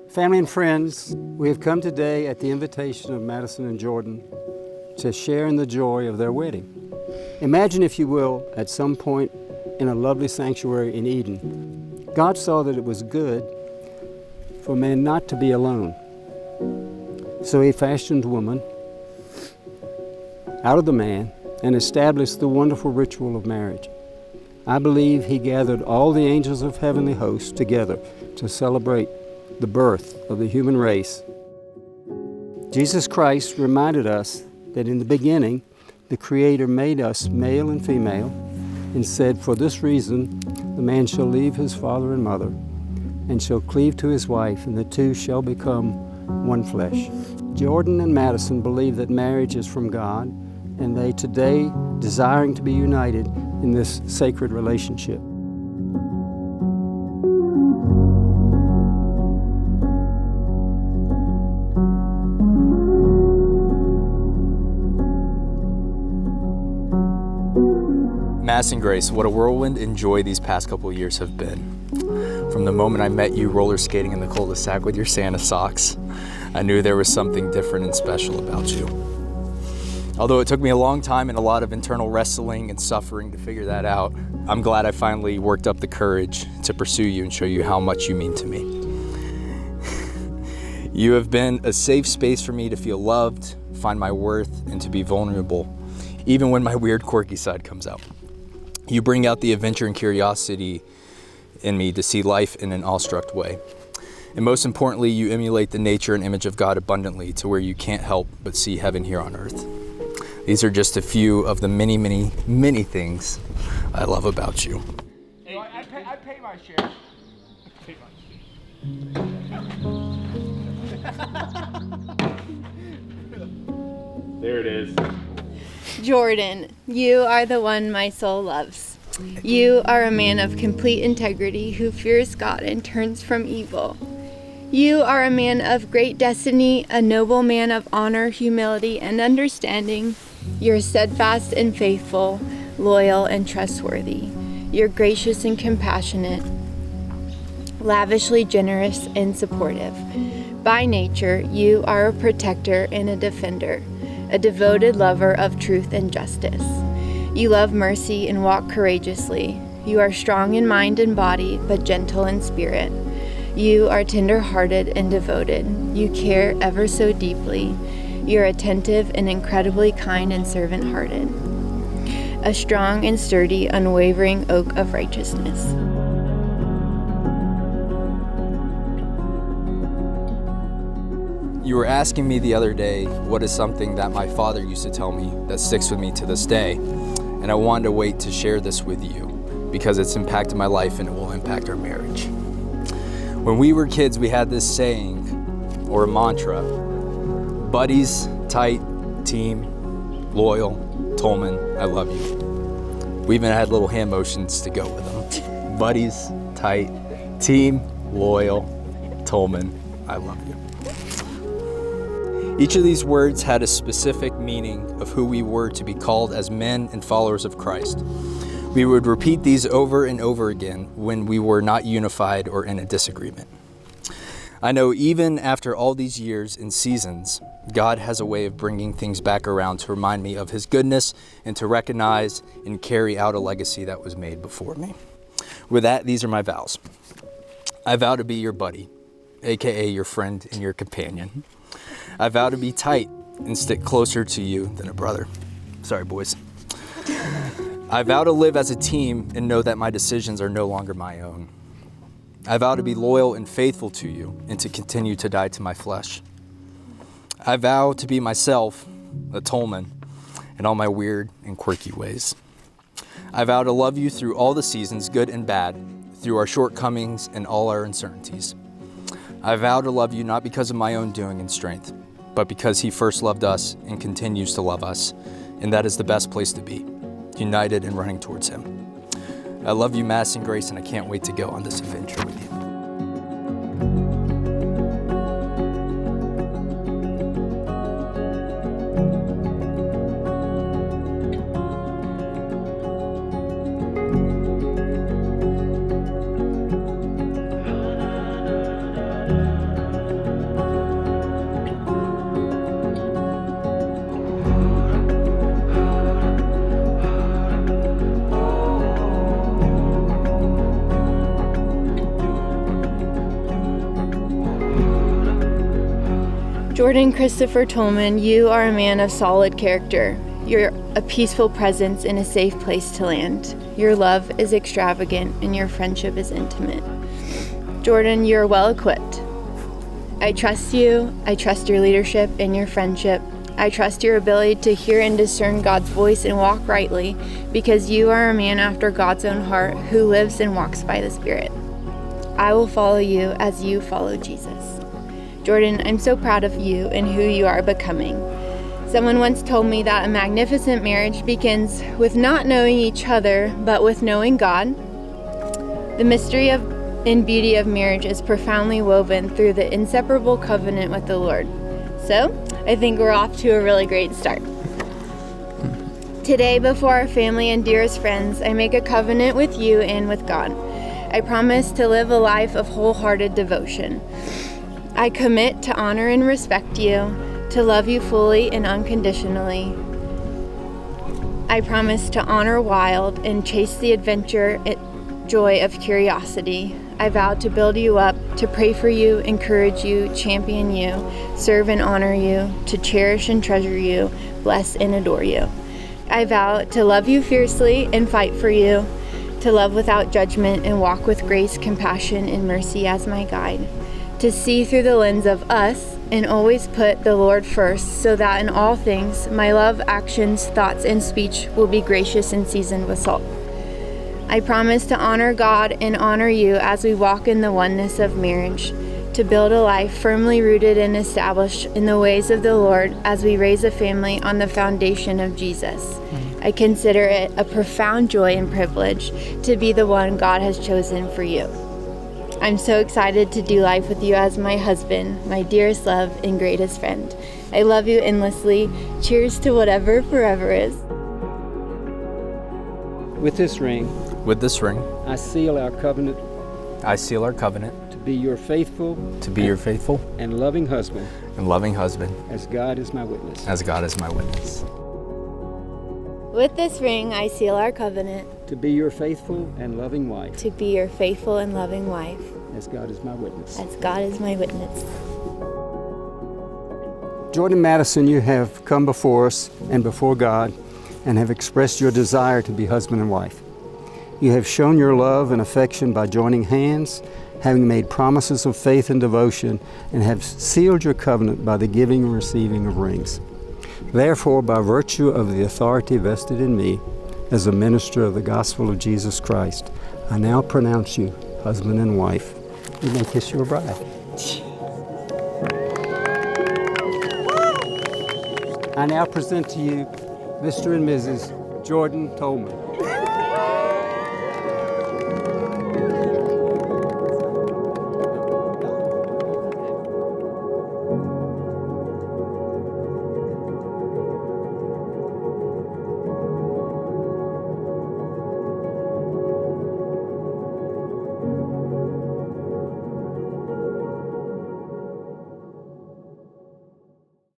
Family and friends, we have come today at the invitation of Madison and Jordan to share in the joy of their wedding. Imagine, if you will, at some point in a lovely sanctuary in Eden, God saw that it was good for man not to be alone. So he fashioned woman out of the man and established the wonderful ritual of marriage. I believe he gathered all the angels of heavenly hosts together to celebrate the birth of the human race. Jesus Christ reminded us that in the beginning, the Creator made us male and female and said, "For this reason, the man shall leave his father and mother and shall cleave to his wife, and the two shall become one flesh." Jordan and Madison believe that marriage is from God, and they today desiring to be united in this sacred relationship. Mass and Grace, what a whirlwind and joy these past couple of years have been. From the moment I met you roller skating in the cul-de-sac with your Santa socks, I knew there was something different and special about you. Although it took me a long time and a lot of internal wrestling and suffering to figure that out, I'm glad I finally worked up the courage to pursue you and show you how much you mean to me. You have been a safe space for me to feel loved, find my worth, and to be vulnerable, even when my weird, quirky side comes out. You bring out the adventure and curiosity in me to see life in an awestruck way. And most importantly, you emulate the nature and image of God abundantly to where you can't help but see heaven here on earth. These are just a few of the many, many, many things I love about you. Hey, I pay my share. There it is. Jordan, you are the one my soul loves. You are a man of complete integrity who fears God and turns from evil. You are a man of great destiny, a noble man of honor, humility, and understanding. You're steadfast and faithful, loyal and trustworthy. You're gracious and compassionate, lavishly generous and supportive. By nature, you are a protector and a defender, a devoted lover of truth and justice. You love mercy and walk courageously. You are strong in mind and body, but gentle in spirit. You are tender-hearted and devoted. You care ever so deeply. You're attentive and incredibly kind and servant-hearted. A strong and sturdy, unwavering oak of righteousness. You were asking me the other day what is something that my father used to tell me that sticks with me to this day, and I wanted to wait to share this with you because it's impacted my life and it will impact our marriage. When we were kids, we had this saying or a mantra: buddies, tight, team, loyal, Tolman, I love you. We even had little hand motions to go with them. Buddies, tight, team, loyal, Tolman, I love you. Each of these words had a specific meaning of who we were to be called as men and followers of Christ. We would repeat these over and over again when we were not unified or in a disagreement. I know even after all these years and seasons, God has a way of bringing things back around to remind me of His goodness and to recognize and carry out a legacy that was made before me. With that, these are my vows. I vow to be your buddy, aka your friend and your companion. I vow to be tight and stick closer to you than a brother. Sorry, boys. I vow to live as a team and know that my decisions are no longer my own. I vow to be loyal and faithful to you and to continue to die to my flesh. I vow to be myself, a Tolman, in all my weird and quirky ways. I vow to love you through all the seasons, good and bad, through our shortcomings and all our uncertainties. I vow to love you not because of my own doing and strength, but because He first loved us and continues to love us, and that is the best place to be, united and running towards Him. I love you, Mass and Grace, and I can't wait to go on this adventure with you. Jordan Christopher Tolman, you are a man of solid character. You're a peaceful presence in a safe place to land. Your love is extravagant and your friendship is intimate. Jordan, you're well equipped. I trust you. I trust your leadership and your friendship. I trust your ability to hear and discern God's voice and walk rightly, because you are a man after God's own heart who lives and walks by the Spirit. I will follow you as you follow Jesus. Jordan, I'm so proud of you and who you are becoming. Someone once told me that a magnificent marriage begins with not knowing each other, but with knowing God. The mystery and beauty of marriage is profoundly woven through the inseparable covenant with the Lord. So, I think we're off to a really great start. Today, before our family and dearest friends, I make a covenant with you and with God. I promise to live a life of wholehearted devotion. I commit to honor and respect you, to love you fully and unconditionally. I promise to honor wild and chase the adventure and joy of curiosity. I vow to build you up, to pray for you, encourage you, champion you, serve and honor you, to cherish and treasure you, bless and adore you. I vow to love you fiercely and fight for you, to love without judgment and walk with grace, compassion, and mercy as my guide, to see through the lens of us and always put the Lord first, so that in all things my love, actions, thoughts, and speech will be gracious and seasoned with salt. I promise to honor God and honor you as we walk in the oneness of marriage, to build a life firmly rooted and established in the ways of the Lord as we raise a family on the foundation of Jesus. I consider it a profound joy and privilege to be the one God has chosen for you. I'm so excited to do life with you as my husband, my dearest love and greatest friend. I love you endlessly. Cheers to whatever forever is. With this ring, I seal our covenant covenant to be your faithful and loving husband, as God is my witness. God is my witness. With this ring, I seal our covenant To be your faithful and loving wife, to be your faithful and loving wife, as God is my witness. as God is my witness. Jordan Madison, you have come before us and before God and have expressed your desire to be husband and wife. You have shown your love and affection by joining hands, having made promises of faith and devotion, and have sealed your covenant by the giving and receiving of rings. Therefore, by virtue of the authority vested in me as a minister of the gospel of Jesus Christ, I now pronounce you husband and wife. You may kiss your bride. I now present to you Mr. and Mrs. Jordan Tolman.